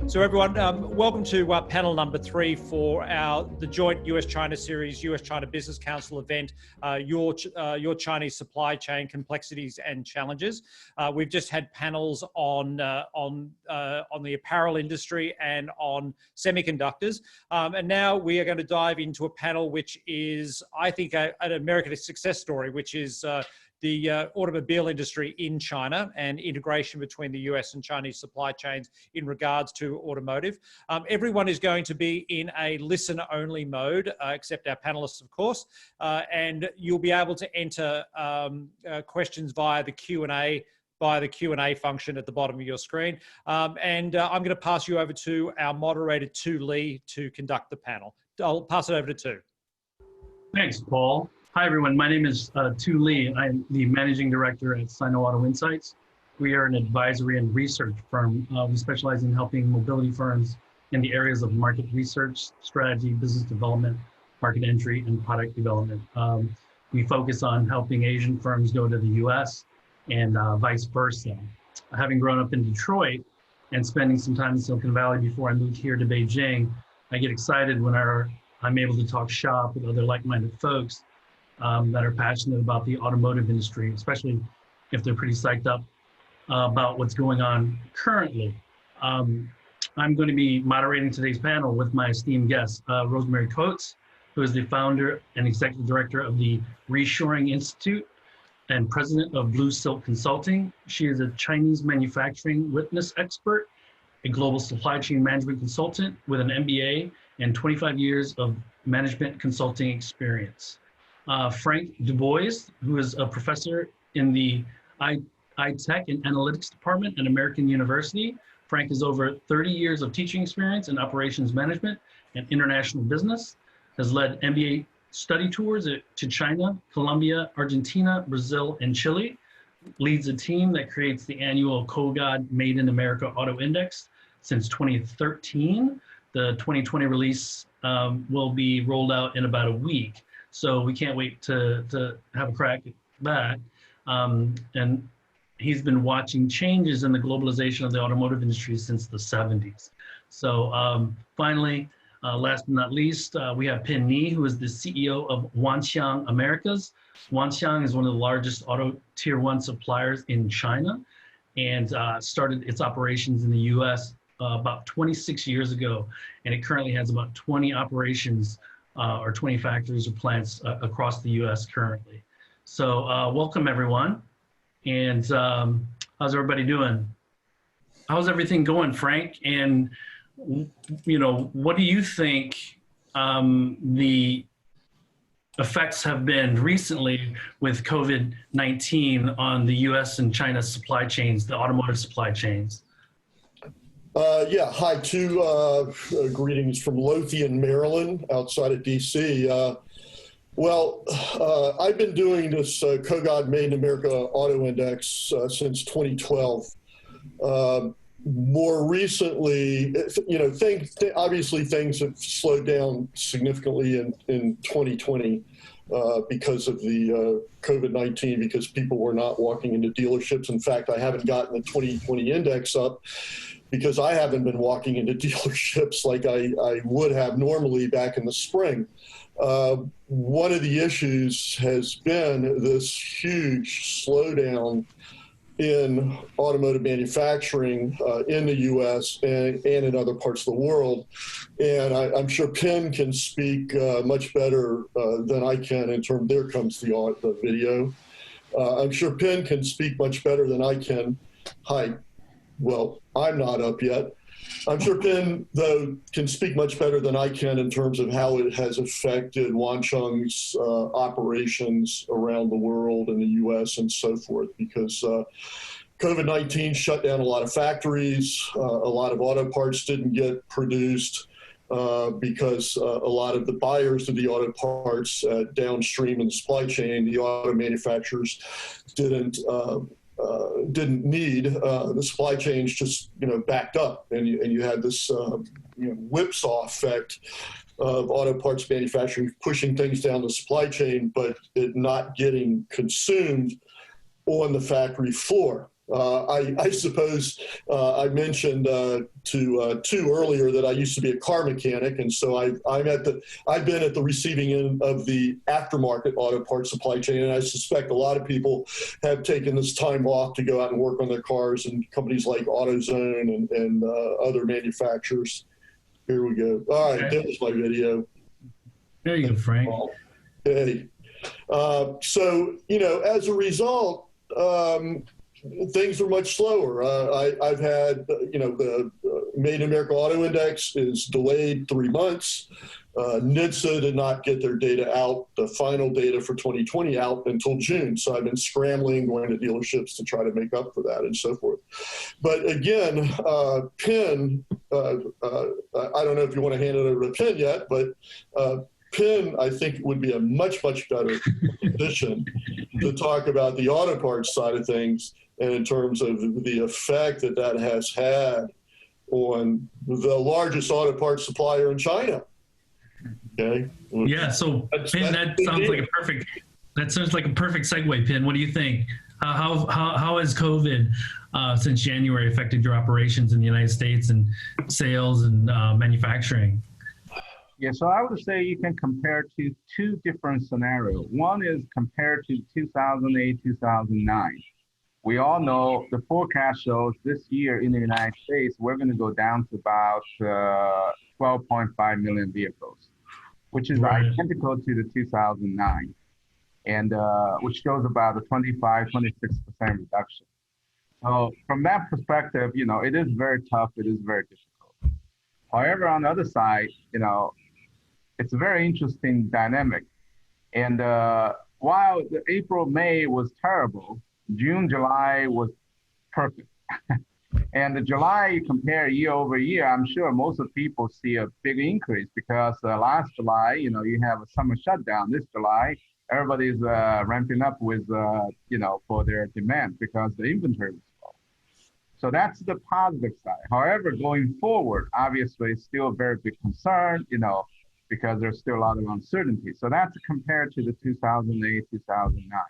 So everyone, welcome to panel number 3 for the joint US-China series, US-China Business Council event, your Chinese supply chain complexities and challenges. We've just had panels on the apparel industry and on semiconductors, and now we are going to dive into a panel which is, I think, an American success story, which is the automobile industry in China and integration between the US and Chinese supply chains in regards to automotive. Everyone is going to be in a listen-only mode, except our panelists, of course, and you'll be able to enter questions via the Q&A function at the bottom of your screen. I'm going to pass you over to our moderator, Tu Lee, to conduct the panel. I'll pass it over to Tu. Thanks, Paul. Hi, everyone. My name is Tu Lee. I'm the Managing Director at Sino Auto Insights. We are an advisory and research firm. We specialize in helping mobility firms in the areas of market research, strategy, business development, market entry, and product development. We focus on helping Asian firms go to the US and vice versa. Having grown up in Detroit and spending some time in Silicon Valley before I moved here to Beijing, I get excited when I'm able to talk shop with other like-minded folks that are passionate about the automotive industry, especially if they're pretty psyched up about what's going on currently. I'm going to be moderating today's panel with my esteemed guest, Rosemary, who is the founder and executive director of the Reshoring Institute and president of Blue Silk Consulting. She is a Chinese manufacturing witness expert, a global supply chain management consultant with an MBA and 25 years of management consulting experience. Frank DuBois, who is a professor in the iTech and Analytics Department at American University. Frank has over 30 years of teaching experience in operations management and international business, has led MBA study tours to China, Colombia, Argentina, Brazil, and Chile, leads a team that creates the annual KOGAD Made in America Auto Index since 2013. The 2020 release will be rolled out in about a week. So we can't wait to have a crack at that. And he's been watching changes in the globalization of the automotive industry since the 70s. So finally, last but not least, we have Pin Ni, who is the CEO of Wanxiang Americas. Wanxiang is one of the largest auto tier 1 suppliers in China and started its operations in the US about 26 years ago. And it currently has about 20 operations or 20 factories or plants across the US currently. So welcome everyone. And how's everybody doing? How's everything going, Frank? And what do you think the effects have been recently with COVID-19 on the US and China supply chains, the automotive supply chains? Yeah, hi, Tu. Greetings from Lothian, Maryland, outside of DC. I've been doing this KOGAD Made in America Auto Index since 2012. More recently, obviously things have slowed down significantly in 2020 because of the COVID-19, because people were not walking into dealerships. In fact, I haven't gotten the 2020 index up because I haven't been walking into dealerships like I would have normally back in the spring. One of the issues has been this huge slowdown in automotive manufacturing in the US and in other parts of the world. And I'm sure Pin can speak much better than I can in terms, there comes the video. I'm sure Pin can speak much better than I can. Hi. Well, I'm not up yet. I'm sure Pin, though, can speak much better than I can in terms of how it has affected Wanxiang's operations around the world in the US and so forth, because COVID-19 shut down a lot of factories. A lot of auto parts didn't get produced because a lot of the buyers of the auto parts downstream in the supply chain, the auto manufacturers didn't need, the supply chains just backed up, and you had this whipsaw effect of auto parts manufacturing pushing things down the supply chain, but it not getting consumed on the factory floor. I suppose I mentioned to Tu earlier that I used to be a car mechanic, and so I've been at the receiving end of the aftermarket auto parts supply chain, and I suspect a lot of people have taken this time off to go out and work on their cars, and companies like AutoZone and other manufacturers. Here we go. All right, there's my video. There you go, Frank. Hey. So, as a result, things are much slower. I've had, the Made in America Auto Index is delayed 3 months. NHTSA did not get their data out, the final data for 2020 out until June. So I've been scrambling, going to dealerships to try to make up for that and so forth. But again, PIN, I don't know if you want to hand it over to PIN yet, but PIN, I think, would be a much, much better position to talk about the auto parts side of things and in terms of the effect that that has had on the largest auto parts supplier in China. Okay. Yeah. So, PIN, that sounds like a perfect segue. PIN, what do you think? How has COVID since January affected your operations in the United States and sales and manufacturing? Yeah, so I would say you can compare to two different scenarios. One is compared to 2008, 2009. We all know the forecast shows this year in the United States, we're going to go down to about 12.5 million vehicles, which is identical to the 2009, and which shows about a 25, 26% reduction. So from that perspective, it is very tough. It is very difficult. However, on the other side, it's a very interesting dynamic. And while the April, May was terrible, June, July was perfect. And the July, you compare year over year, I'm sure most of people see a big increase because last July, you have a summer shutdown. This July, everybody's ramping up with, for their demand because the inventory was low. So that's the positive side. However, going forward, obviously, it's still a very big concern, because there's still a lot of uncertainty. So that's compared to the 2008, 2009.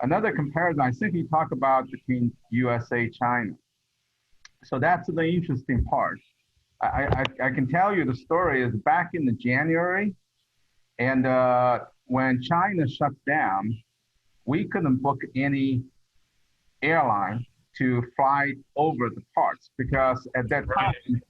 Another comparison, I think you talk about between USA, China. So that's the interesting part. I can tell you the story is back in the January, and when China shut down, we couldn't book any airline to fly over the parts because at that time,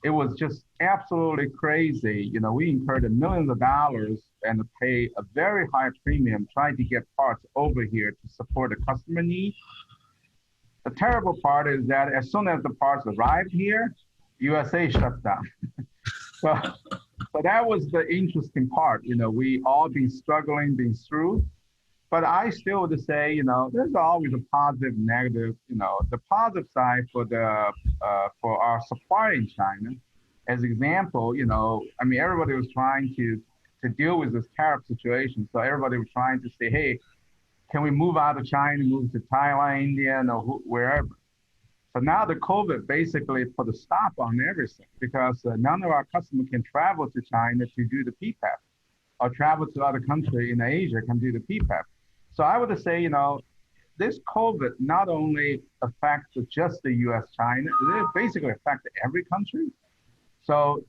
it was just absolutely crazy. We incurred millions of dollars and pay a very high premium trying to get parts over here to support the customer need. The terrible part is that as soon as the parts arrived here, USA shut down. so that was the interesting part. We all been struggling, been through. But I still would say, there's always a positive, negative. The positive side for our supplier in China, as example, everybody was trying to deal with this tariff situation. So everybody was trying to say, hey, can we move out of China, move to Thailand, India, or wherever? So now the COVID basically put a stop on everything because none of our customers can travel to China to do the PPAP or travel to other countries in Asia can do the PPAP. So I would say, this COVID not only affects just the US, China, it basically affects every country. So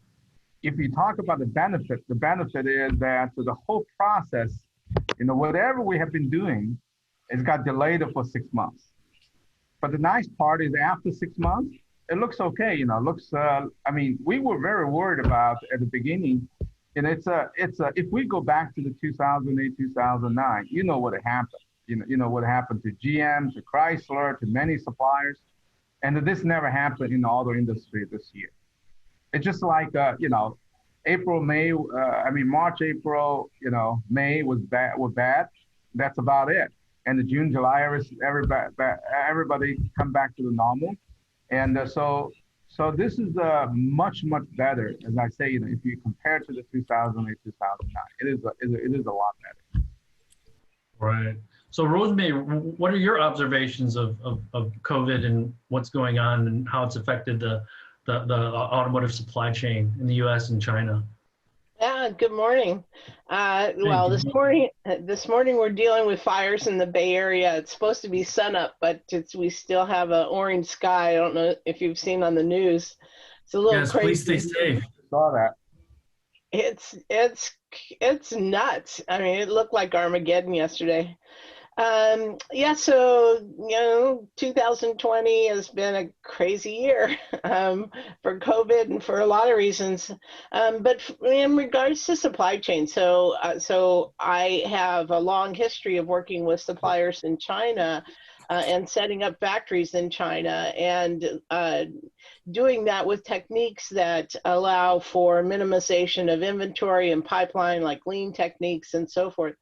if you talk about the benefit is that the whole process, whatever we have been doing, it got delayed for 6 months. But the nice part is after 6 months, it looks okay. We were very worried about at the beginning, and if we go back to the 2008, 2009, what happened. What happened to GM, to Chrysler, to many suppliers, and this never happened in the auto industry this year. It's just like, April, May, March, April, May was bad. That's about it. And the June, July, everybody come back to the normal. And so this is much, much better, as I say, if you compare to the 2008, 2009, it is a lot better. Right. So Rosemary, what are your observations of COVID and what's going on and how it's affected the automotive supply chain in the US and China? Yeah, good morning. Well, Thank this morning we're dealing with fires in the Bay Area. It's supposed to be sunup, but we still have an orange sky. I don't know if you've seen on the news. It's a little Yes, please stay crazy. safe. Saw that. It's it's it's nuts. I mean, it looked like Armageddon yesterday. Yeah, so 2020 has been a crazy year for COVID and for a lot of reasons. But in regards to supply chain, so I have a long history of working with suppliers in China and setting up factories in China and doing that with techniques that allow for minimization of inventory and pipeline, like lean techniques and so forth.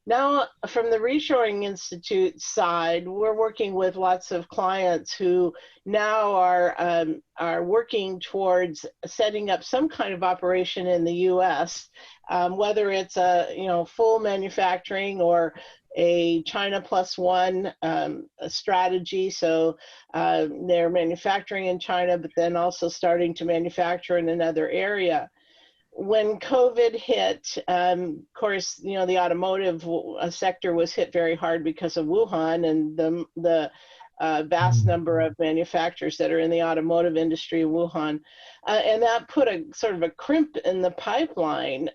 Now, from the Reshoring Institute side, we're working with lots of clients who now are working towards setting up some kind of operation in the U.S., whether it's a full manufacturing or a China plus one strategy. So they're manufacturing in China, but then also starting to manufacture in another area. When COVID hit, of course, the automotive sector was hit very hard because of Wuhan and the vast number of manufacturers that are in the automotive industry in Wuhan. And that put a sort of a crimp in the pipeline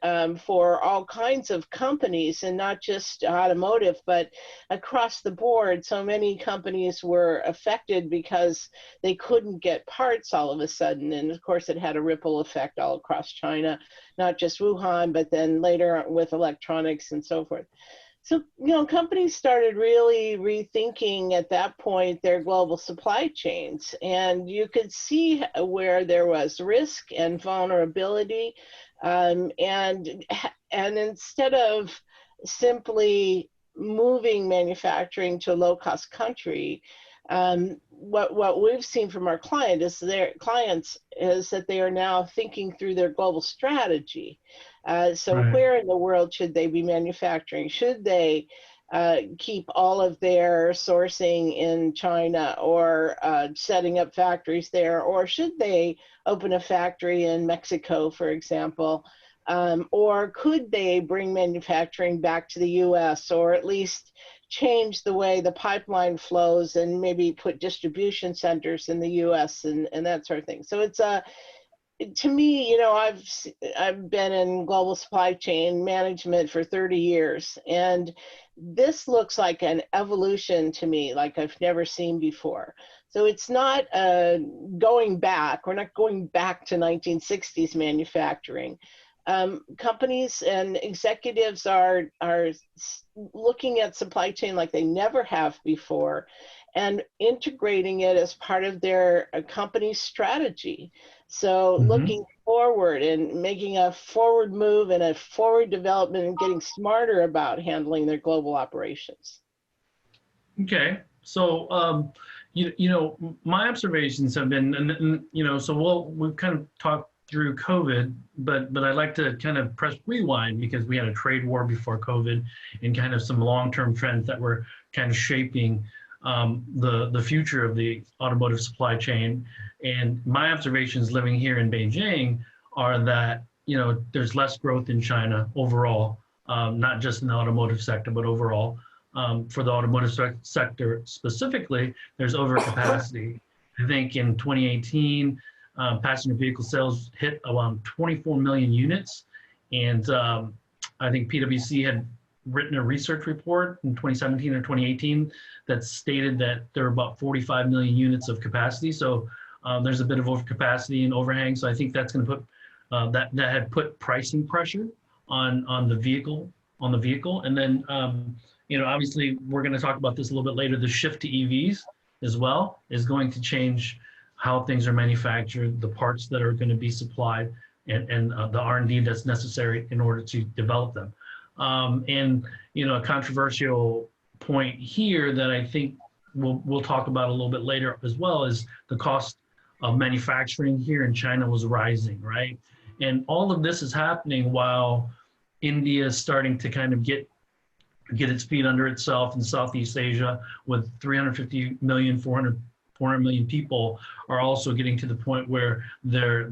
for all kinds of companies, and not just automotive, but across the board. So many companies were affected because they couldn't get parts all of a sudden. And of course, it had a ripple effect all across China, not just Wuhan, but then later with electronics and so forth. So, companies started really rethinking at that point their global supply chains, and you could see where there was risk and vulnerability. And instead of simply moving manufacturing to a low-cost country, what we've seen from our clients is that they are now thinking through their global strategy. So Right. where in the world should they be manufacturing? Should they keep all of their sourcing in China or setting up factories there? Or should they open a factory in Mexico, for example? Or could they bring manufacturing back to the US, or at least change the way the pipeline flows and maybe put distribution centers in the US and that sort of thing? So it's to me, I've been in global supply chain management for 30 years, and this looks like an evolution to me, like I've never seen before. So it's not going back. We're not going back to 1960s manufacturing. Companies and executives are looking at supply chain like they never have before, and integrating it as part of their company's strategy. So looking forward and making a forward move and a forward development and getting smarter about handling their global operations. Okay, so my observations have been, and so we've kind of talked through COVID, but I'd like to kind of press rewind, because we had a trade war before COVID and kind of some long-term trends that were kind of shaping the future of the automotive supply chain. And my observations living here in Beijing are that there's less growth in China overall, not just in the automotive sector, but overall. For the automotive sector specifically, there's overcapacity. I think in 2018, passenger vehicle sales hit around 24 million units. And I think PwC had written a research report in 2017 or 2018 that stated that there are about 45 million units of capacity. So there's a bit of overcapacity and overhang. So I think that's going to put, that had put pricing pressure on the vehicle. And then, obviously we're going to talk about this a little bit later. The shift to EVs as well is going to change how things are manufactured, the parts that are going to be supplied, and the R&D that's necessary in order to develop them. And a controversial point here that I think we'll talk about a little bit later as well is the cost of manufacturing here in China was rising, right? And all of this is happening while India is starting to kind of get its feet under itself in Southeast Asia, with 350 million, 400 million people are also getting to the point where they're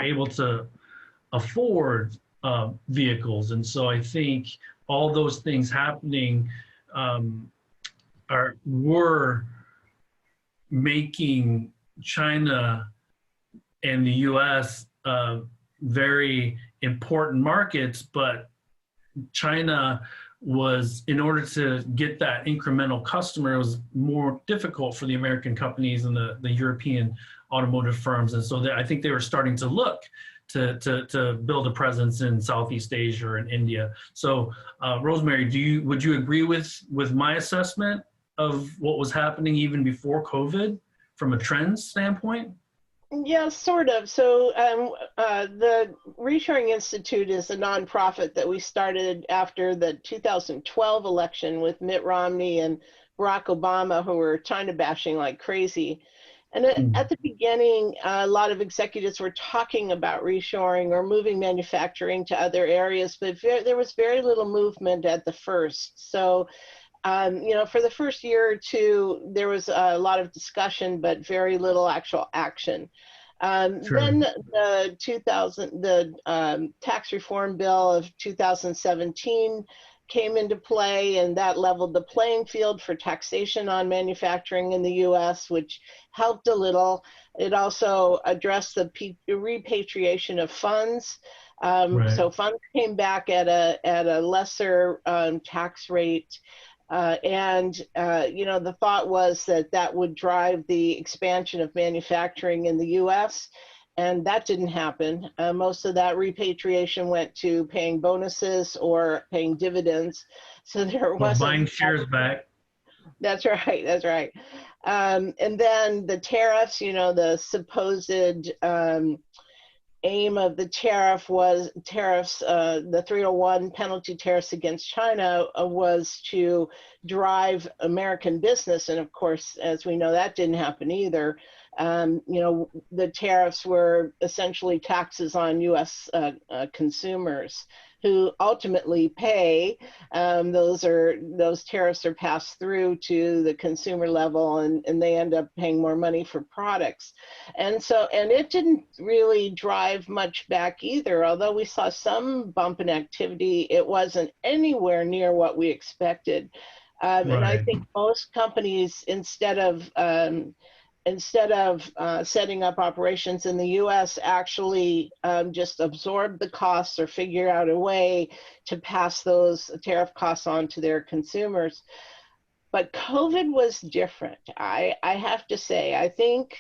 able to afford vehicles. And so I think all those things happening were making China and the US very important markets, but China was, in order to get that incremental customer, it was more difficult for the American companies and the European automotive firms. And so I think they were starting to look to build a presence in Southeast Asia and India. So Rosemary, would you agree with my assessment of what was happening even before COVID from a trends standpoint? Yeah, sort of. So the Reshoring Institute is a nonprofit that we started after the 2012 election with Mitt Romney and Barack Obama, who were China bashing like crazy. And at the beginning, a lot of executives were talking about reshoring or moving manufacturing to other areas, but there was very little movement at the first. So for the first year or two, there was a lot of discussion, but very little actual action. Sure. Then the tax reform bill of 2017 came into play, and that leveled the playing field for taxation on manufacturing in the U.S., which helped a little. It also addressed the repatriation of funds. Right. So funds came back at a lesser tax rate. The thought was that would drive the expansion of manufacturing in the U.S., and that didn't happen. Most of that repatriation went to paying bonuses or paying dividends. So there wasn't buying shares back. That's right. That's right. And then the tariffs, the supposed aim of the tariff was the 301 penalty tariffs against China was to drive American business. And of course, as we know, that didn't happen either. The tariffs were essentially taxes on U.S. Consumers who ultimately pay. Those tariffs are passed through to the consumer level, and they end up paying more money for products. And it didn't really drive much back either. Although we saw some bump in activity, it wasn't anywhere near what we expected. Right. And I think most companies, instead of setting up operations in the U.S., actually just absorb the costs or figure out a way to pass those tariff costs on to their consumers. But COVID was different. I have to say, I think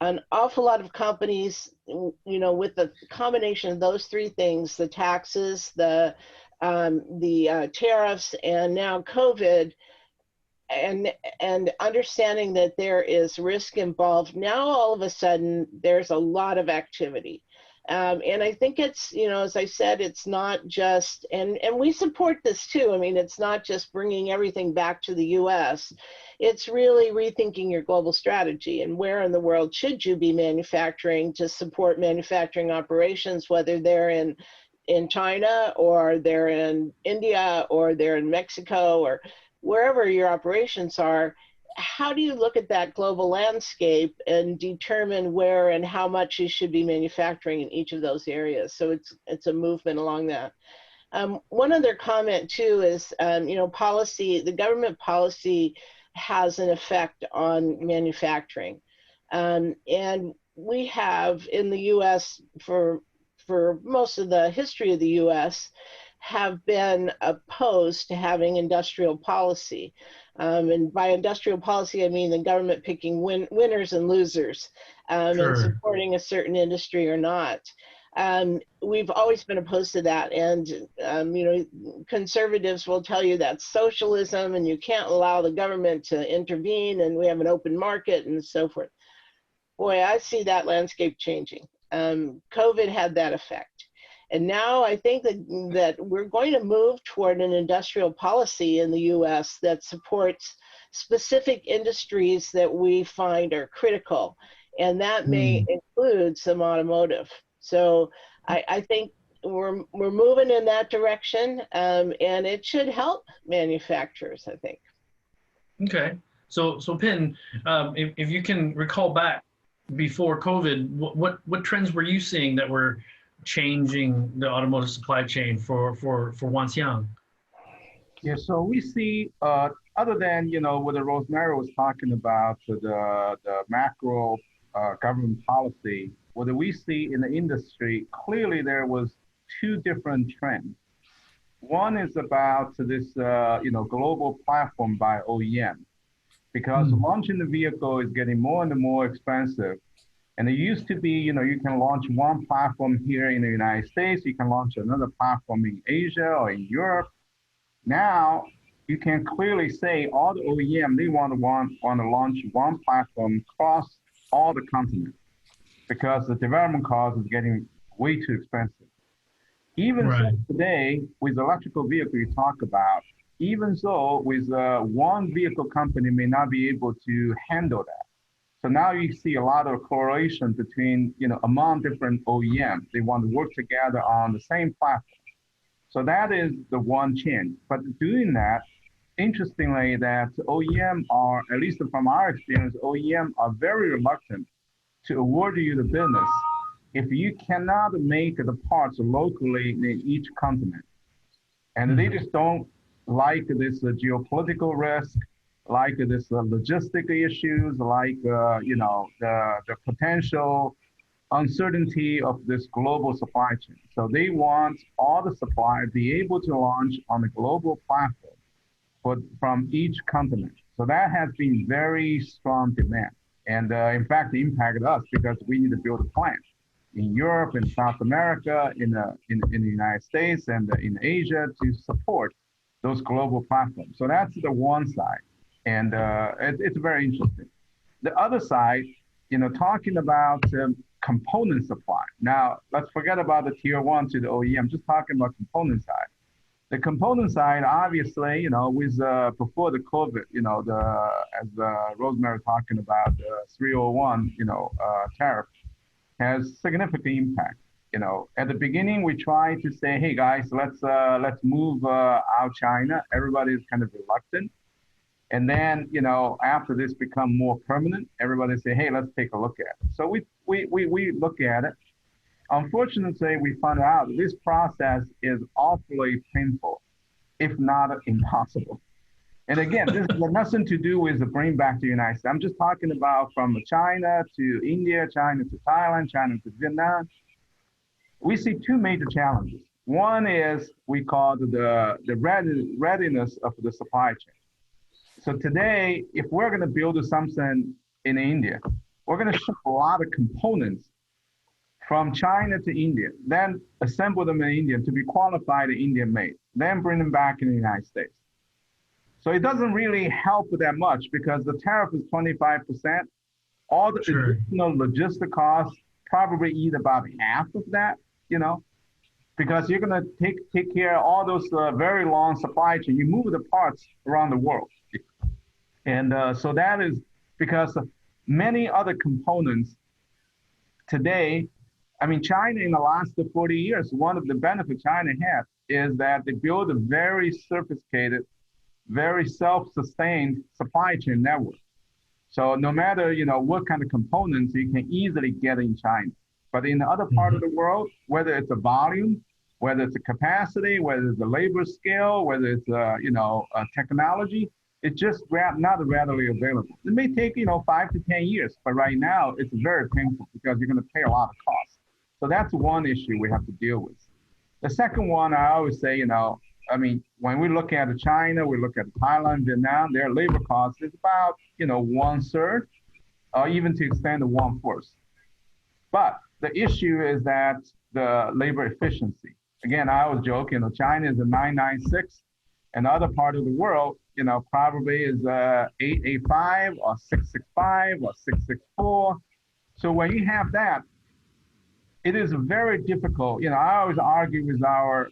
an awful lot of companies, with the combination of those three things, the taxes, the tariffs, and now COVID, and understanding that there is risk involved, now all of a sudden there's a lot of activity. And I think it's, as I said, it's not just, and we support this too. I mean, it's not just bringing everything back to the US. It's really rethinking your global strategy and where in the world should you be manufacturing to support manufacturing operations, whether they're in China or they're in India or they're in Mexico or wherever your operations are. How do you look at that global landscape and determine where and how much you should be manufacturing in each of those areas? So it's a movement along that. One other comment too is, policy, the government policy has an effect on manufacturing. And we have in the US for most of the history of the US, have been opposed to having industrial policy. And by industrial policy, I mean the government picking winners and losers, Sure. and supporting a certain industry or not. We've always been opposed to that. And, conservatives will tell you that's socialism and you can't allow the government to intervene and we have an open market and so forth. Boy, I see that landscape changing. COVID had that effect. And now I think that we're going to move toward an industrial policy in the U.S. that supports specific industries that we find are critical. And that may include some automotive. So I think we're moving in that direction, and it should help manufacturers, I think. Okay. So Pin, if you can recall back before COVID, what trends were you seeing that were changing the automotive supply chain for Wanxiang? Yeah, so we see, other than, what the Rosemary was talking about, the macro government policy, what we see in the industry, clearly there was two different trends. One is about this, global platform by OEM, because launching the vehicle is getting more and more expensive. And it used to be, you can launch one platform here in the United States, you can launch another platform in Asia or in Europe. Now, you can clearly say all the OEM, they want to launch one platform across all the continents because the development cost is getting way too expensive. Even so today, with electrical vehicle you talk about, even so with one vehicle company may not be able to handle that. So now you see a lot of correlation between, among different OEMs. They want to work together on the same platform. So that is the one change. But doing that, interestingly, that OEM are, at least from our experience, OEM are very reluctant to award you the business if you cannot make the parts locally in each continent. And they just don't like this geopolitical risk, like this logistic issues, like the potential uncertainty of this global supply chain. So they want all the suppliers be able to launch on a global platform from each continent. So that has been very strong demand. And in fact, it impacted us because we need to build a plant in Europe, in South America, in the United States, and in Asia to support those global platforms. So that's the one side. And it's very interesting. The other side, talking about component supply. Now, let's forget about the tier one to the OEM, just talking about component side. The component side, obviously, with before the COVID, as Rosemary talking about, the 301, tariff has significant impact. At the beginning, we tried to say, hey guys, let's move out China. Everybody is kind of reluctant. And then, after this become more permanent, everybody say, hey, let's take a look at it. So we look at it. Unfortunately, we found out this process is awfully painful, if not impossible. And again, this has nothing to do with the bring back to the United States. I'm just talking about from China to India, China to Thailand, China to Vietnam. We see two major challenges. One is we call the readiness of the supply chain. So today, if we're going to build something in India, we're going to ship a lot of components from China to India, then assemble them in India to be qualified Indian made, then bring them back in the United States. So it doesn't really help that much because the tariff is 25%. All the additional logistic costs probably eat about half of that, because you're going to take care of all those very long supply chain. You move the parts around the world. And so that is because many other components today, China in the last 40 years, one of the benefits China had is that they build a very sophisticated, very self-sustained supply chain network. So no matter, what kind of components you can easily get in China. But in the other part of the world, whether it's a volume, whether it's a capacity, whether it's a labor scale, whether it's a technology, it's just not readily available. It may take 5 to 10 years, but right now it's very painful because you're going to pay a lot of costs. So that's one issue we have to deal with. The second one, I always say, when we look at China, we look at Thailand, Vietnam, their labor cost is about 1/3, or even to extend to 1/4. But the issue is that the labor efficiency. Again, I was joking, China is a 996, and the other part of the world, probably is 885 or 665 or 664. So when you have that, it is very difficult. I always argue with our,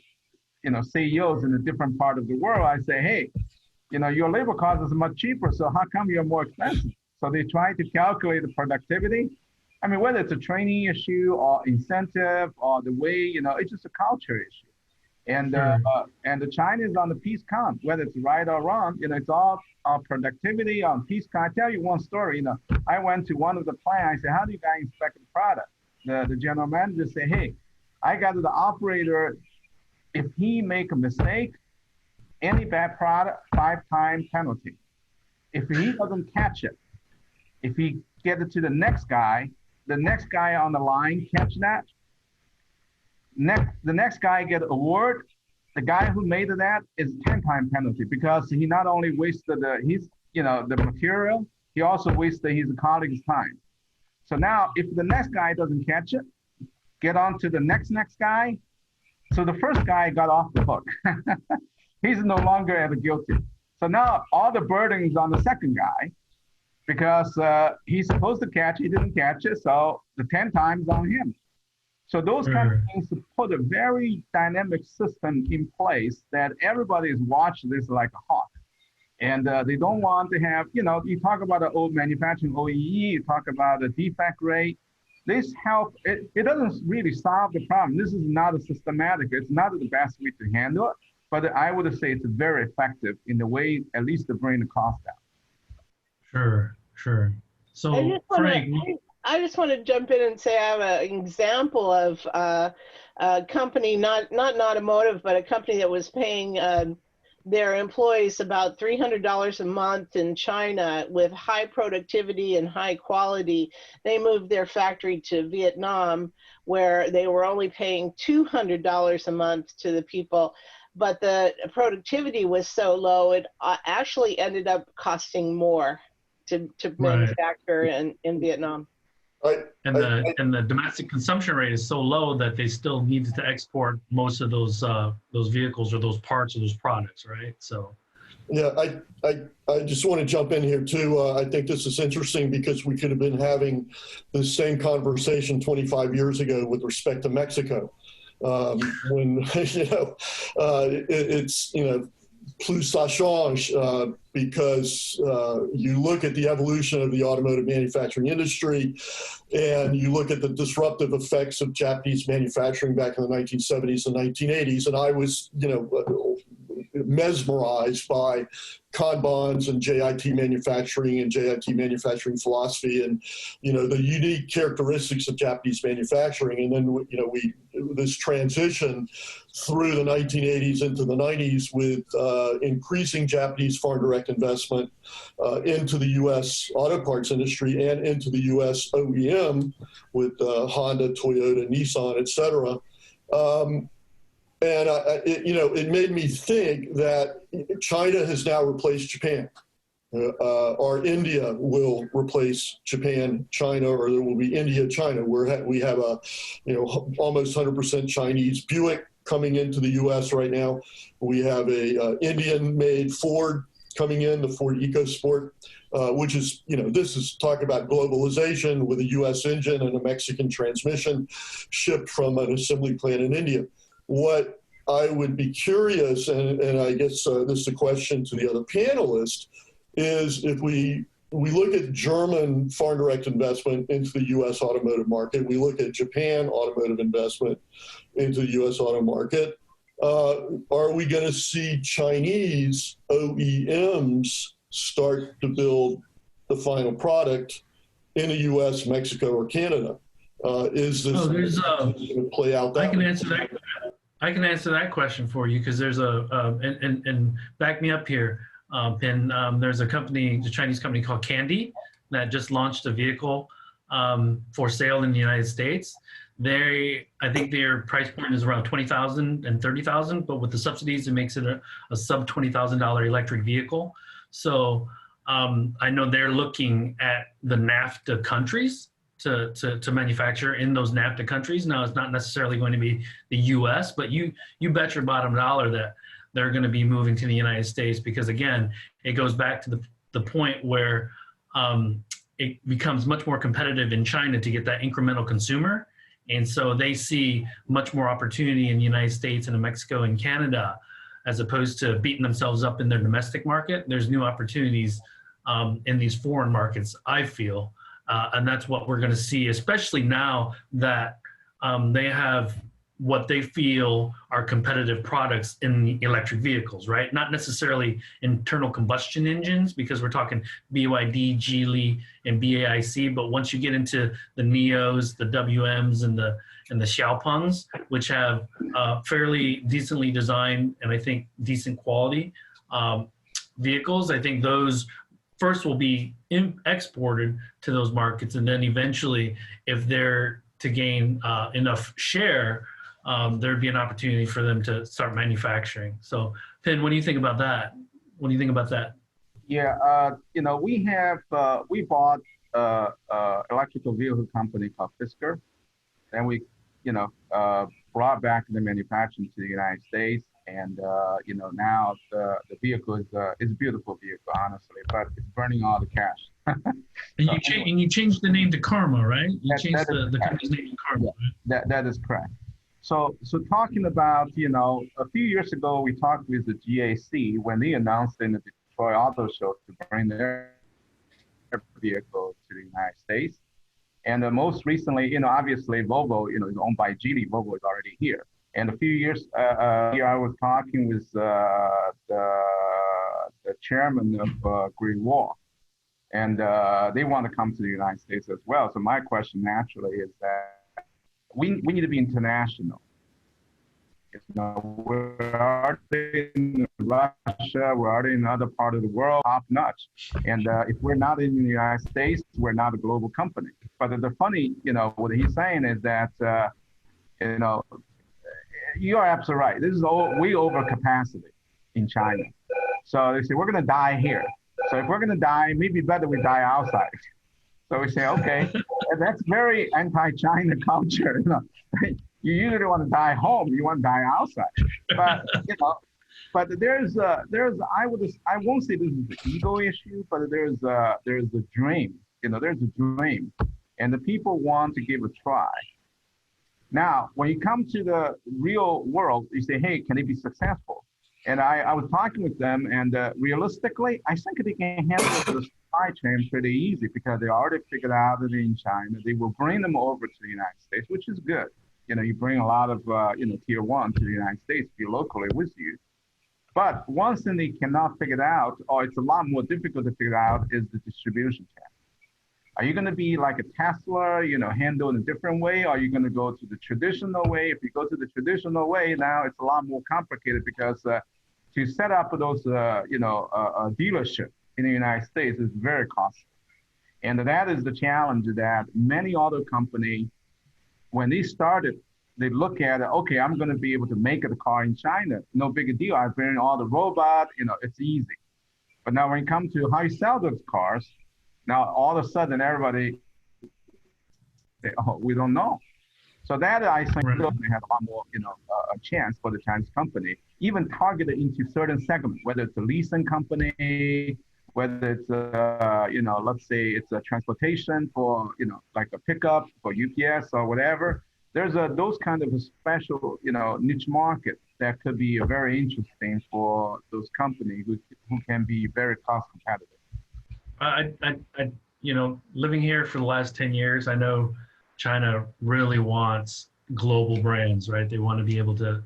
CEOs in a different part of the world. I say, hey, your labor cost is much cheaper, so how come you're more expensive? So they try to calculate the productivity. Whether it's a training issue or incentive or the way, it's just a culture issue. And the China is on the peace count, whether it's right or wrong, it's all productivity on peace count. I tell you one story, I went to one of the plants, I said, how do you guys inspect the product? The general manager said, hey, I got the operator, if he make a mistake, any bad product, 5-time penalty. If he doesn't catch it, if he get it to the next guy on the line catch that, the next guy get award. The guy who made that is 10-time penalty because he not only wasted the material, he also wasted his colleague's time. So now if the next guy doesn't catch it, get on to the next guy. So the first guy got off the hook. He's no longer ever guilty. So now all the burden is on the second guy because he's supposed to catch, he didn't catch it, so the 10 times on him. So those kind of things to put a very dynamic system in place that everybody is watching this like a hawk. And they don't want to have, you talk about the old manufacturing OEE, you talk about the defect rate. This help, it doesn't really solve the problem. This is not a systematic, it's not the best way to handle it, but I would say it's very effective in the way, at least to bring the cost down. Sure. So Frank. I just want to jump in and say I have an example of a company, not automotive, but a company that was paying their employees about $300 a month in China with high productivity and high quality. They moved their factory to Vietnam, where they were only paying $200 a month to the people, but the productivity was so low, it actually ended up costing more to manufacture in Vietnam. And the domestic consumption rate is so low that they still needed to export most of those vehicles or those parts or those products, right? So, yeah, I just want to jump in here too. I think this is interesting because we could have been having the same conversation 25 years ago with respect to Mexico, when it's plus ça change, because you look at the evolution of the automotive manufacturing industry and you look at the disruptive effects of Japanese manufacturing back in the 1970s and 1980s. And I was, mesmerized by Kanbans and JIT manufacturing and JIT manufacturing philosophy and, the unique characteristics of Japanese manufacturing. And then, this transition through the 1980s into the 90s with increasing Japanese foreign direct investment into the U.S. auto parts industry and into the U.S. OEM with Honda, Toyota, Nissan, et cetera. And it made me think that China has now replaced Japan, or India will replace Japan, China, or there will be India, China. We have a, almost 100% Chinese Buick coming into the U.S. right now. We have a Indian-made Ford coming in, the Ford EcoSport, which is, this is talk about globalization with a U.S. engine and a Mexican transmission shipped from an assembly plant in India. What I would be curious, and I guess this is a question to the other panelists, is if we look at German foreign direct investment into the U.S. automotive market, we look at Japan automotive investment into the U.S. auto market, are we going to see Chinese OEMs start to build the final product in the U.S., Mexico, or Canada? Is this going to play out that way? I can answer that question for you because there's and back me up here, Pin. There's a company, the Chinese company called Candy that just launched a vehicle for sale in the United States. I think their price point is around $20,000 and $30,000, but with the subsidies, it makes it a sub $20,000 electric vehicle. So I know they're looking at the NAFTA countries to manufacture in those NAFTA countries. Now, it's not necessarily going to be the U.S., but you bet your bottom dollar that they're going to be moving to the United States because, again, it goes back to the point where it becomes much more competitive in China to get that incremental consumer. And so they see much more opportunity in the United States and in Mexico and Canada, as opposed to beating themselves up in their domestic market. There's new opportunities in these foreign markets, I feel. And that's what we're going to see, especially now that they have what they feel are competitive products in the electric vehicles, right? Not necessarily internal combustion engines, because we're talking BYD, Geely, and BAIC. But once you get into the Neos, the WMs, and and the Xiaopangs, which have fairly decently designed and I think decent quality vehicles. I think those first will be exported to those markets, and then eventually, if they're to gain enough share, there'd be an opportunity for them to start manufacturing. So, Pin, what do you think about that? What do you think about that? Yeah, you know, we bought electrical vehicle company called Fisker, and we, you know, brought back the manufacturing to the United States. And you know, now the vehicle is a beautiful vehicle, honestly, but it's burning all the cash. And you changed the name to Karma, right? You changed the company's name to Karma. Yeah, right? that is correct. So talking about, you know, a few years ago, we talked with the GAC when they announced in the Detroit Auto Show to bring their vehicle to the United States. And most recently, you know, obviously Volvo, you know, is owned by Geely. Volvo is already here. And a few years here, I was talking with the chairman of Great Wall, and they want to come to the United States as well. So my question naturally is that we need to be international. You know, we're already in Russia, we're already in other part of the world, top notch. And if we're not in the United States, we're not a global company. But the funny, you know, what he's saying is that, you know, you are absolutely right. This is way over capacity in China. So they say, we're going to die here. So if we're going to die, maybe better we die outside. So we say, okay, and that's very anti-China culture. You know, you usually want to die home. You want to die outside. But, you know, but I won't say this is the ego issue, but there's a dream. You know, there's a dream. And the people want to give a try. Now, when you come to the real world, you say, hey, can it be successful? And I was talking with them, and realistically, I think they can handle the supply chain pretty easy because they already figured out that in China, they will bring them over to the United States, which is good. You know, you bring a lot of, you know, tier one to the United States, be locally with you. But one thing they cannot figure it out, or it's a lot more difficult to figure out, is the distribution channel. Are you going to be like a Tesla, you know, handled in a different way? Or are you going to go to the traditional way? If you go to the traditional way, now it's a lot more complicated because to set up those, you know, dealership in the United States is very costly. And that is the challenge that many auto companies, when they started, they look at it, okay, I'm going to be able to make a car in China. No big deal. I bring all the robots, you know, it's easy. But now when it comes to how you sell those cars, now, all of a sudden, everybody, we don't know. So that, I think, they have a lot more, you know, a chance for the Chinese company, even targeted into certain segments, whether it's a leasing company, whether it's, you know, let's say it's a transportation for, you know, like a pickup for UPS or whatever. There's those kind of a special, you know, niche market that could be very interesting for those companies who can be very cost competitive. I, you know, living here for the last 10 years, I know China really wants global brands, right? They want to be able to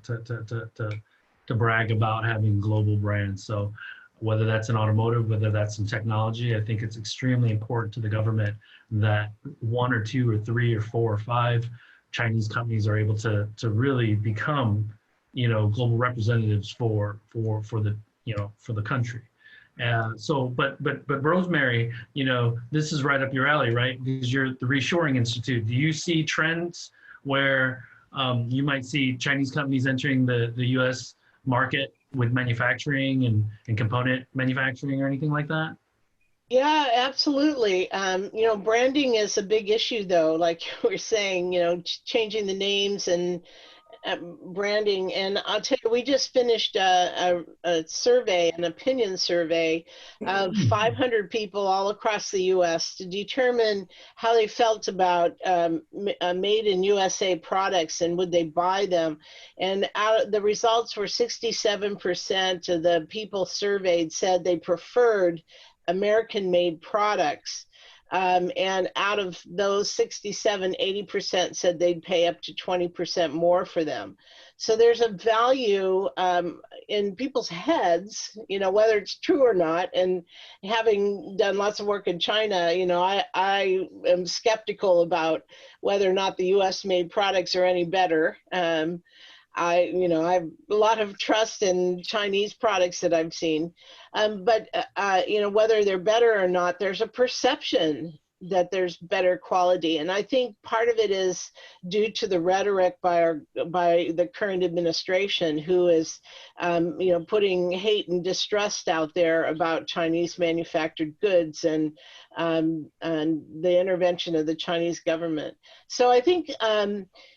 brag about having global brands. So whether that's in automotive, whether that's in technology, I think it's extremely important to the government that 1 or 2 or 3 or 4 or 5 Chinese companies are able to really become, you know, global representatives for the, you know, for the country. So, but Rosemary, you know, this is right up your alley, right? Because you're at the Reshoring Institute. Do you see trends where you might see Chinese companies entering the U.S. market with manufacturing and component manufacturing or anything like that? Yeah, absolutely. You know, branding is a big issue, though. Like you were saying, you know, changing the names and branding. And I'll tell you, we just finished a survey, an opinion survey of 500 people all across the U.S. to determine how they felt about made in USA products and would they buy them. And the results were 67% of the people surveyed said they preferred American-made products. And out of those 67, 80% said they'd pay up to 20% more for them. So there's a value in people's heads, you know, whether it's true or not. And having done lots of work in China, you know, I am skeptical about whether or not the US made products are any better. You know, I have a lot of trust in Chinese products that I've seen, but you know, whether they're better or not, there's a perception that there's better quality, and I think part of it is due to the rhetoric by the current administration, who is, you know, putting hate and distrust out there about Chinese manufactured goods and the intervention of the Chinese government. So I think,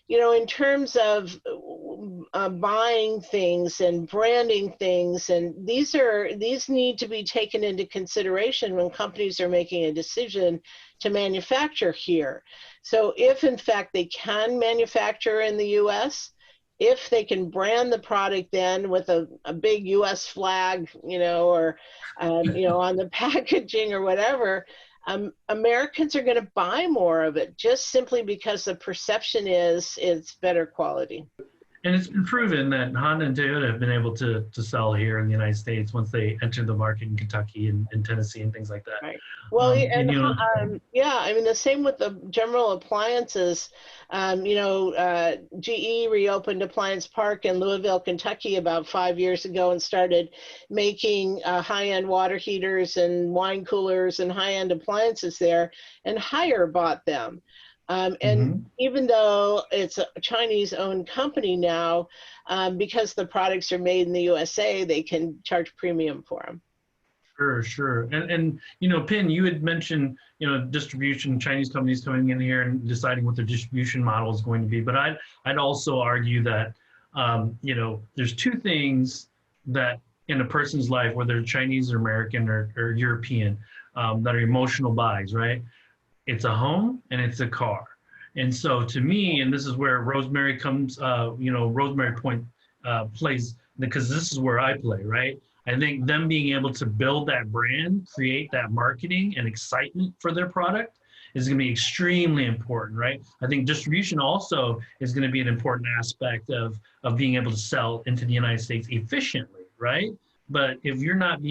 you know, in terms of buying things and branding things, and these need to be taken into consideration when companies are making a decision to manufacture here. So if in fact they can manufacture in the US, if they can brand the product then with a big US flag, you know, or you know, on the packaging or whatever, Americans are going to buy more of it just simply because the perception is it's better quality. And it's been proven that Honda and Toyota have been able to sell here in the United States once they entered the market in Kentucky and Tennessee and things like that. Right. Well, and you know, yeah, I mean, the same with the general appliances. You know, GE reopened Appliance Park in Louisville, Kentucky about 5 years ago and started making high-end water heaters and wine coolers and high-end appliances there, and Haier bought them. And even though it's a Chinese-owned company now, because the products are made in the USA, they can charge premium for them. Sure. And you know, Pin, you had mentioned, you know, distribution, Chinese companies coming in here and deciding what their distribution model is going to be. But I'd also argue that, you know, there's two things that in a person's life, whether Chinese or American or European, that are emotional buys, right? It's a home and it's a car. And so to me, and this is where Rosemary comes, you know, Rosemary Point plays, because this is where I play, right? I think them being able to build that brand, create that marketing and excitement for their product is going to be extremely important, right? I think distribution also is going to be an important aspect of being able to sell into the United States efficiently, right? But if you're not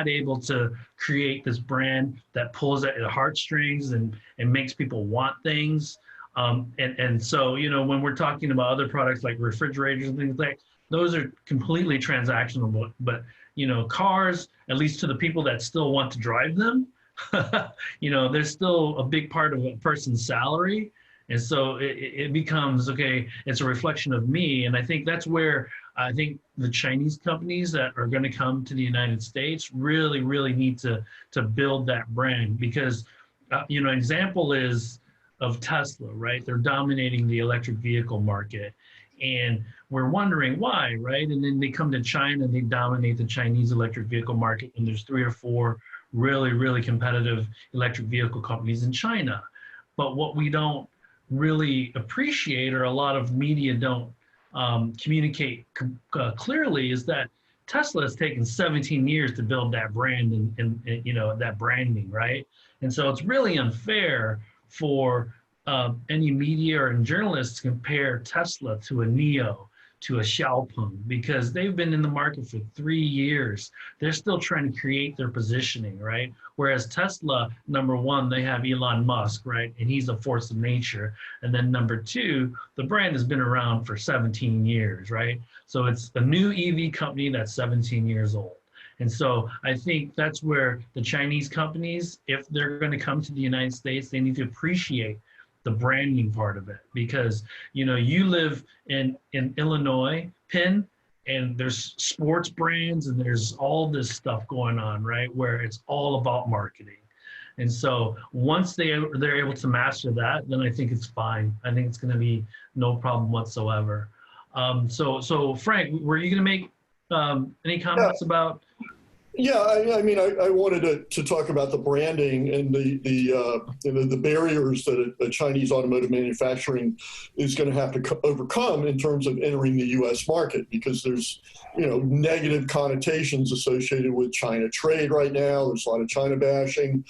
able to create this brand that pulls at the heartstrings and makes people want things, and so, you know, when we're talking about other products like refrigerators and things like, those are completely transactional. But you know, cars, at least to the people that still want to drive them, you know, there's still a big part of a person's salary. And so it becomes, okay, it's a reflection of me. And I think that's where I think the Chinese companies that are going to come to the United States really, really need to build that brand, because, you know, an example is of Tesla, right? They're dominating the electric vehicle market. And we're wondering why, right? And then they come to China and they dominate the Chinese electric vehicle market. And there's 3 or 4 really, really competitive electric vehicle companies in China. But what we don't really appreciate, or a lot of media don't communicate clearly, is that Tesla has taken 17 years to build that brand and you know, that branding, right? And so it's really unfair for any media or journalists to compare Tesla to a NIO, to a Xiaopeng, because they've been in the market for 3 years. They're still trying to create their positioning, right? Whereas Tesla, number one, they have Elon Musk, right? And he's a force of nature. And then number two, the brand has been around for 17 years, right? So it's a new EV company that's 17 years old. And so I think that's where the Chinese companies, if they're going to come to the United States, they need to appreciate the branding part of it, because, you know, you live in Illinois, Penn, and there's sports brands and there's all this stuff going on, right, where it's all about marketing. And so once they're able to master that, then I think it's fine. I think it's going to be no problem whatsoever. So Frank, were you going to make any comments about? Yeah, I mean, I wanted to talk about the branding and the barriers that a Chinese automotive manufacturing is going to have to overcome in terms of entering the U.S. market, because there's, negative connotations associated with China trade right now. There's a lot of China bashing.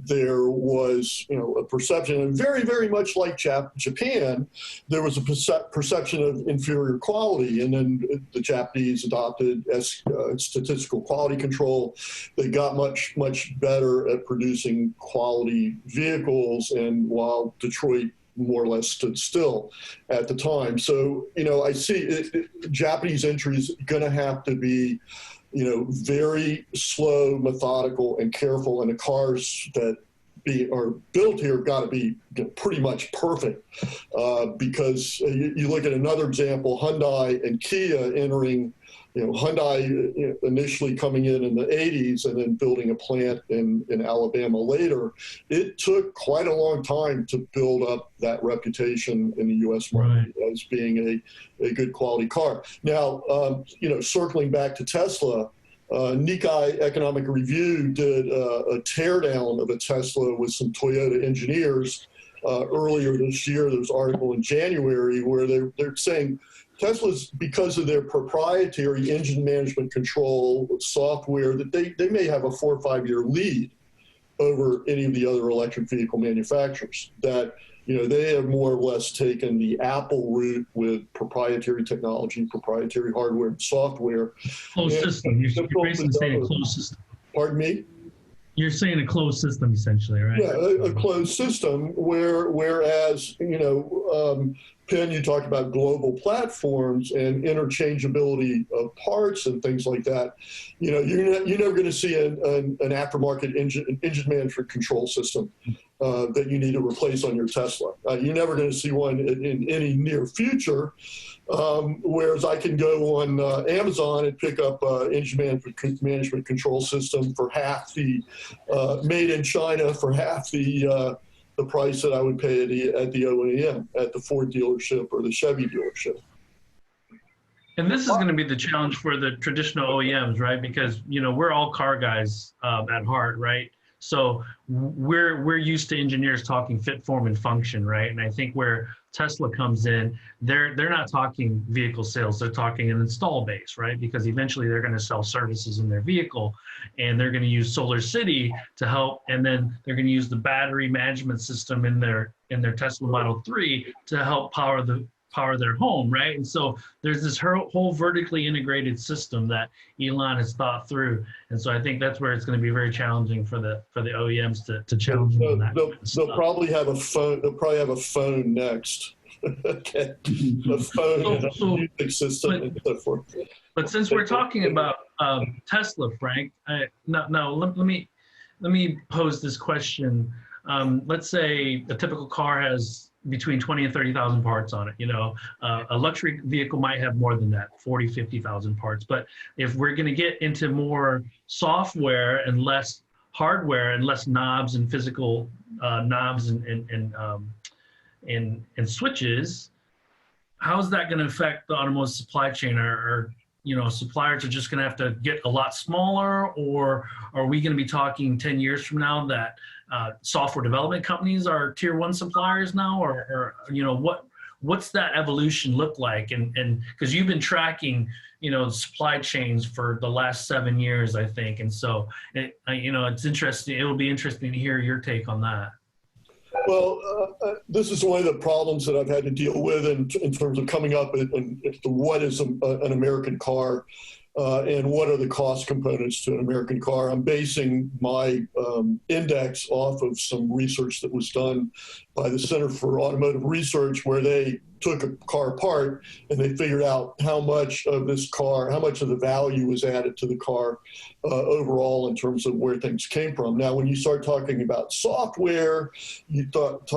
There was, a perception, and very, very much like Japan, there was a perception of inferior quality, and then the Japanese adopted statistical quality control. They got much, much better at producing quality vehicles, and while Detroit more or less stood still at the time. So, I see Japanese entry is going to have to be, very slow, methodical, and careful, and the cars that are built here got to be pretty much perfect, because you look at another example, Hyundai and Kia entering. Hyundai initially coming in the 80s and then building a plant in Alabama later. It took quite a long time to build up that reputation in the U.S. market as being a good quality car. Now, circling back to Tesla, Nikkei Economic Review did a teardown of a Tesla with some Toyota engineers earlier this year. There was an article in January where they're saying Tesla's, because of their proprietary engine management control software, that they may have a 4 or 5 year lead over any of the other electric vehicle manufacturers. That they have more or less taken the Apple route with proprietary technology, proprietary hardware and software. Closed system. You're basically saying a closed system. Pardon me? You're saying a closed system, essentially, right? Yeah, a closed system whereas, Penn, you talked about global platforms and interchangeability of parts and things like that. You're never going to see an aftermarket engine management control system that you need to replace on your Tesla. You're never going to see one in any near future. Whereas I can go on Amazon and pick up engine management control system for half the made in China for half the price that I would pay at the OEM, at the Ford dealership or the Chevy dealership. And this is going to be the challenge for the traditional OEMs, right? Because we're all car guys at heart, right? So we're used to engineers talking fit, form, and function, right? And I think where Tesla comes in, they're not talking vehicle sales, they're talking an install base, right? Because eventually they're going to sell services in their vehicle, and they're going to use Solar City to help, and then they're going to use the battery management system in their Tesla Model 3 to help power their home, right? And so there's this whole vertically integrated system that Elon has thought through, and so I think that's where it's going to be very challenging for the OEMs to challenge them on that. They'll probably have a phone. They'll probably have a phone next. Okay, a phone and a music system and so forth. But since we're talking about Tesla, Frank, let me pose this question. Let's say a typical car has between 20 and 30,000 parts on it. A luxury vehicle might have more than that, 40, 50,000 parts. But if we're going to get into more software and less hardware and less knobs and physical knobs and switches, how's that going to affect the automotive supply chain? Or suppliers are just going to have to get a lot smaller, or are we going to be talking 10 years from now that software development companies are tier 1 suppliers now, or what's that evolution look like? And because you've been tracking, supply chains for the last 7 years, I think, and so it's interesting. It will be interesting to hear your take on that. Well, this is one of the problems that I've had to deal with in terms of coming up with what is an American car and what are the cost components to an American car. I'm basing my index off of some research that was done by the Center for Automotive Research, where they took a car apart and they figured out how much of the value was added to the car overall in terms of where things came from. Now, when you start talking about software, you start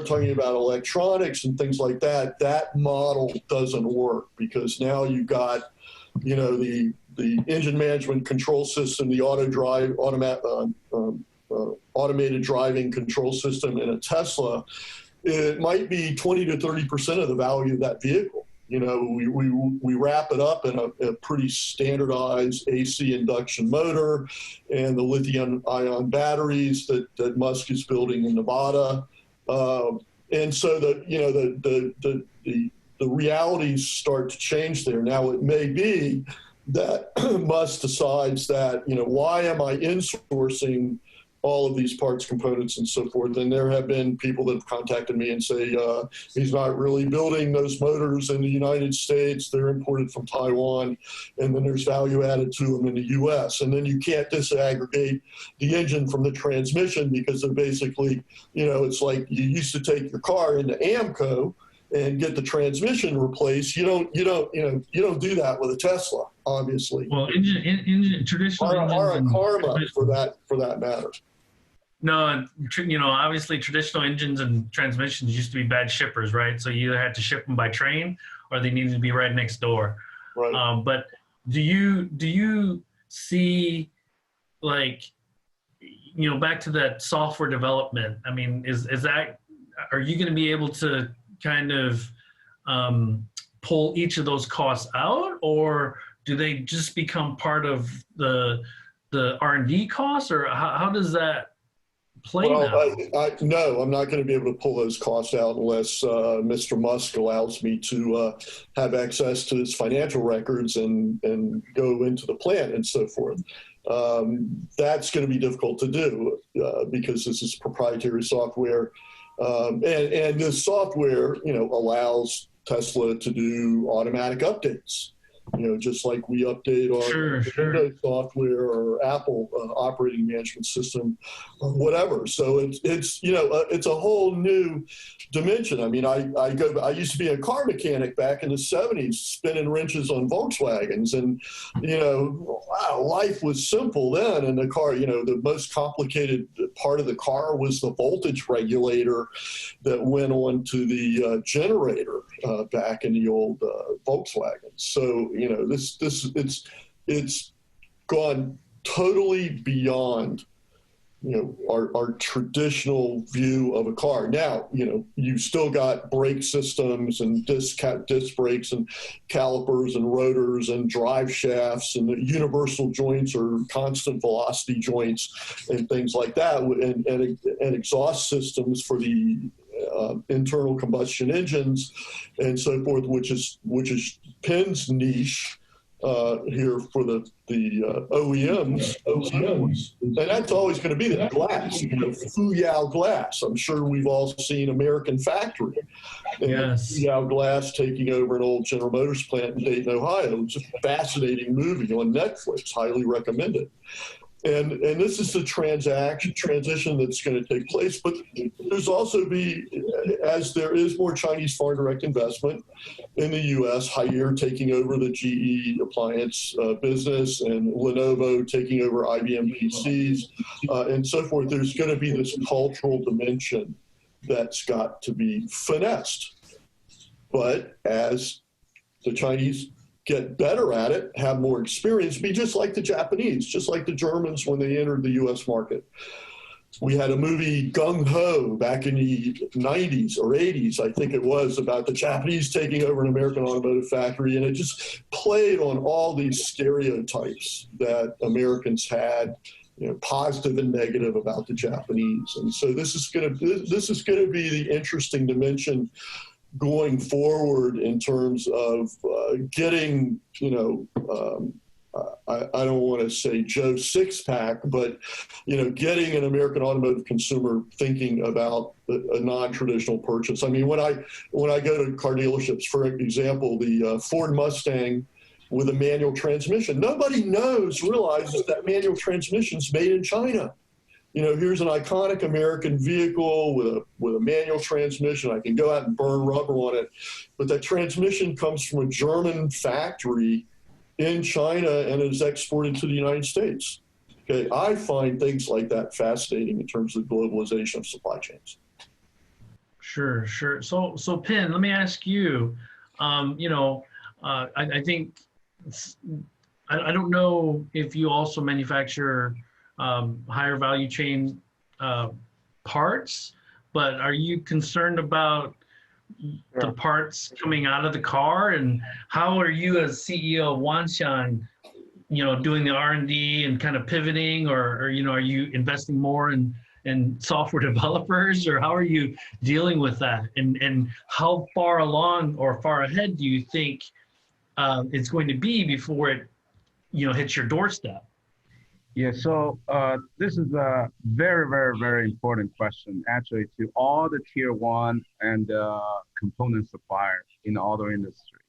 talking about electronics and things like that, that model doesn't work, because now you've got the engine management control system, the automated driving control system in a Tesla. It might be 20 to 30% of the value of that vehicle. You know, we wrap it up in a pretty standardized AC induction motor and the lithium-ion batteries that Musk is building in Nevada. And so the realities start to change there. Now, it may be that Musk decides that, you know, why am I insourcing all of these parts, components, and so forth? And there have been people that have contacted me and say, he's not really building those motors in the United States. They're imported from Taiwan, and then there's value added to them in the US. And then you can't disaggregate the engine from the transmission, because they're basically, you know, it's like you used to take your car into AMCO and get the transmission replaced. You don't do that with a Tesla, obviously. Well, traditional or a Karma for that matter. No, you know, obviously traditional engines and transmissions used to be bad shippers, right? So you either had to ship them by train or they needed to be right next door. Right. But do you see, like, you know, back to that software development? I mean, are you going to be able to kind of pull each of those costs out, or do they just become part of the R&D costs, or how does that play now? No, I'm not going to be able to pull those costs out unless Mr. Musk allows me to have access to his financial records and go into the plant and so forth. That's going to be difficult to do because this is proprietary software. And this software, you know, allows Tesla to do automatic updates. You know, just like we update our Windows software or Apple operating management system or whatever. So it's you know, it's a whole new dimension. I mean, I used to be a car mechanic back in the 70s, spinning wrenches on Volkswagens, and, you know, wow, life was simple then. And the car, you know, the most complicated part of the car was the voltage regulator that went on to the generator back in the old Volkswagens. So, you know, it's gone totally beyond, you know, our traditional view of a car. Now, you know, you've still got brake systems and disc brakes and calipers and rotors and drive shafts, and the universal joints or constant velocity joints and things like that, and exhaust systems for the internal combustion engines and so forth, which is Pen's niche here for the OEMs, and that's always going to be the glass, you know, Fuyao glass. I'm sure we've all seen American Factory. Yes. Fuyao glass taking over an old General Motors plant in Dayton, Ohio. It's a fascinating movie on Netflix. Highly recommend it. And this is the transition that's going to take place. But there's also as there is more Chinese foreign direct investment in the U.S., Haier taking over the GE appliance business and Lenovo taking over IBM PCs and so forth, there's going to be this cultural dimension that's got to be finessed. But as the Chinese get better at it, have more experience, be just like the Japanese, just like the Germans when they entered the U.S. market. We had a movie, Gung Ho, back in the 90s or 80s, I think it was, about the Japanese taking over an American automotive factory, and it just played on all these stereotypes that Americans had, you know, positive and negative about the Japanese. And so this is going to be the interesting dimension going forward in terms of getting, you know, I don't want to say Joe Six-Pack, but, you know, getting an American automotive consumer thinking about a non-traditional purchase. I mean, when I go to car dealerships, for example, the Ford Mustang with a manual transmission, nobody realizes that manual transmission's made in China. You know, here's an iconic American vehicle with a manual transmission. I can go out and burn rubber on it, but that transmission comes from a German factory in China and is exported to the United States. Okay, I find things like that fascinating in terms of globalization of supply chains. Sure. So Pen, let me ask you. You know, I think I don't know if you also manufacture higher value chain parts, but are you concerned about the parts coming out of the car, and how are you as CEO of Wanxiang, doing the R&D and kind of pivoting, or are you investing more in software developers, or how are you dealing with that? And how far along or far ahead do you think it's going to be before it, hits your doorstep? Yeah, so this is a very, very, very important question, actually, to all the tier one and component suppliers in the auto industry.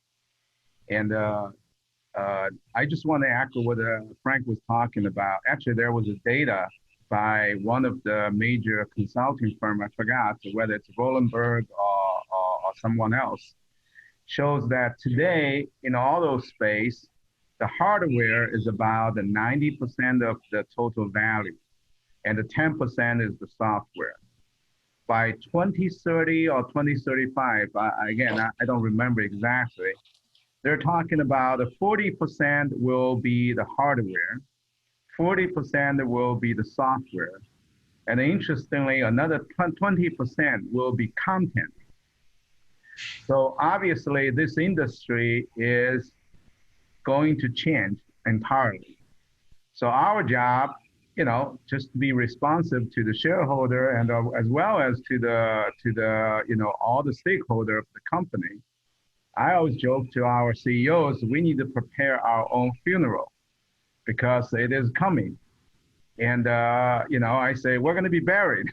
And I just want to echo what Frank was talking about. Actually, there was a data by one of the major consulting firms, I forgot whether it's Rolenberg or someone else, shows that today in auto space, the hardware is about 90% of the total value, and the 10% is the software. By 2030 or 2035, again, I don't remember exactly, they're talking about 40% will be the hardware, 40% will be the software, and interestingly, another 20% will be content. So obviously, this industry is going to change entirely. So our job, just to be responsive to the shareholder and as well as to the all the stakeholders of the company. I always joke to our CEOs, we need to prepare our own funeral because it is coming. And I say we're going to be buried,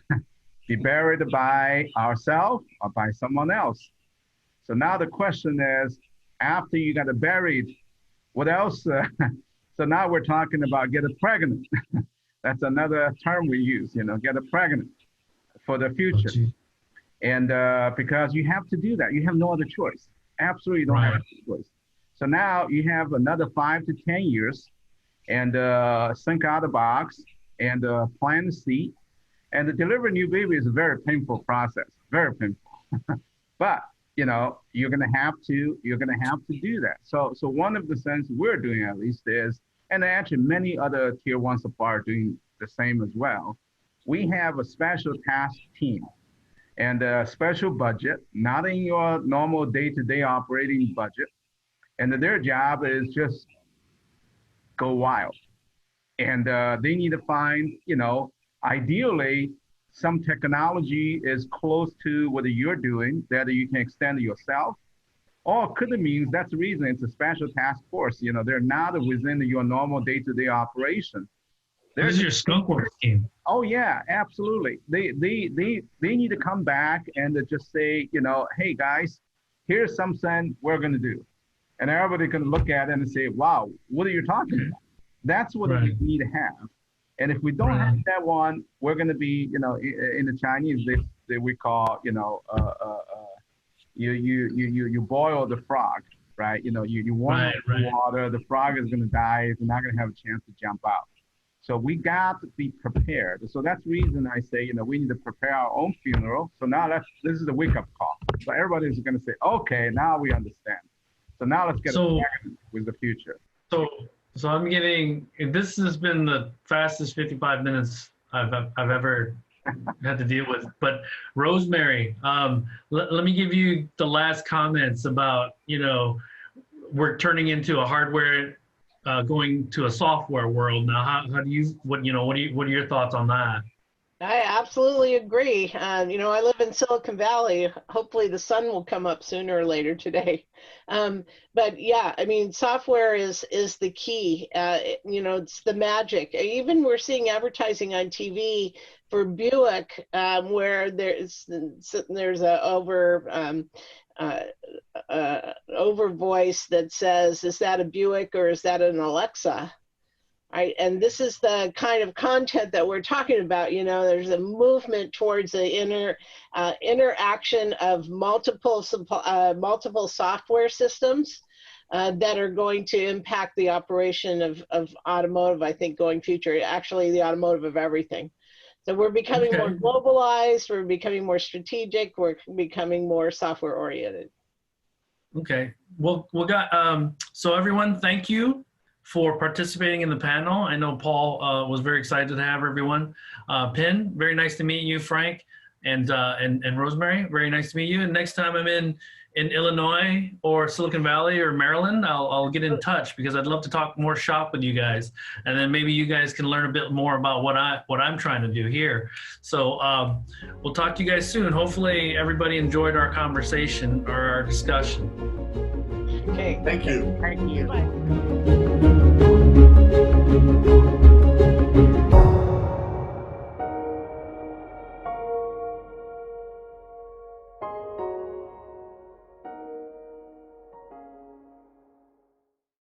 be buried by ourselves or by someone else. So now the question is, after you got buried, what else? So now we're talking about get pregnant. That's another term we use, get pregnant for the future. And because you have to do that, you have no other choice. Absolutely don't have a choice. So now you have another 5 to 10 years and think out of the box and plant the seed. And to deliver a new baby is a very painful process, very painful. But you're gonna have to do that. So one of the things we're doing at least is, and actually many other tier one suppliers doing the same as well. We have a special task team and a special budget, not in your normal day-to-day operating budget. And their job is just go wild. And they need to find, ideally, some technology is close to what you're doing that you can extend yourself. Or could it mean that's the reason it's a special task force. They're not within your normal day-to-day operation. There's your skunk works team. Oh yeah, absolutely. They need to come back and just say, hey guys, here's something we're going to do. And everybody can look at it and say, wow, what are you talking about? That's what we need to have. And if we don't have that one, we're going to be, in the Chinese, we call, you boil the frog, right? You warm the water, the frog is going to die, it's not going to have a chance to jump out. So we got to be prepared. So that's the reason I say, we need to prepare our own funeral. So now this is a wake-up call. So everybody's going to say, okay, now we understand. So now let's get started with the future. So I'm getting, this has been the fastest 55 minutes I've ever had to deal with. But Rosemary, let me give you the last comments about, we're turning into a hardware, going to a software world now. How do you, what are your thoughts on that? I absolutely agree. I live in Silicon Valley. Hopefully the sun will come up sooner or later today. But yeah, software is the key. It's the magic. Even we're seeing advertising on TV for Buick, where there's a over voice that says, is that a Buick or is that an Alexa? Right, and this is the kind of content that we're talking about. There's a movement towards the interaction of multiple software systems that are going to impact the operation of automotive, I think, going future, actually the automotive of everything. So we're becoming more globalized, we're becoming more strategic, we're becoming more software oriented. Okay, well, so everyone, thank you for participating in the panel. I know Paul was very excited to have everyone. Pin, very nice to meet you. Frank, And Rosemary, very nice to meet you. And next time I'm in Illinois or Silicon Valley or Maryland, I'll get in touch because I'd love to talk more shop with you guys. And then maybe you guys can learn a bit more about what I'm trying to do here. So we'll talk to you guys soon. Hopefully everybody enjoyed our conversation or our discussion. Okay. Thank you. Thank you. Bye.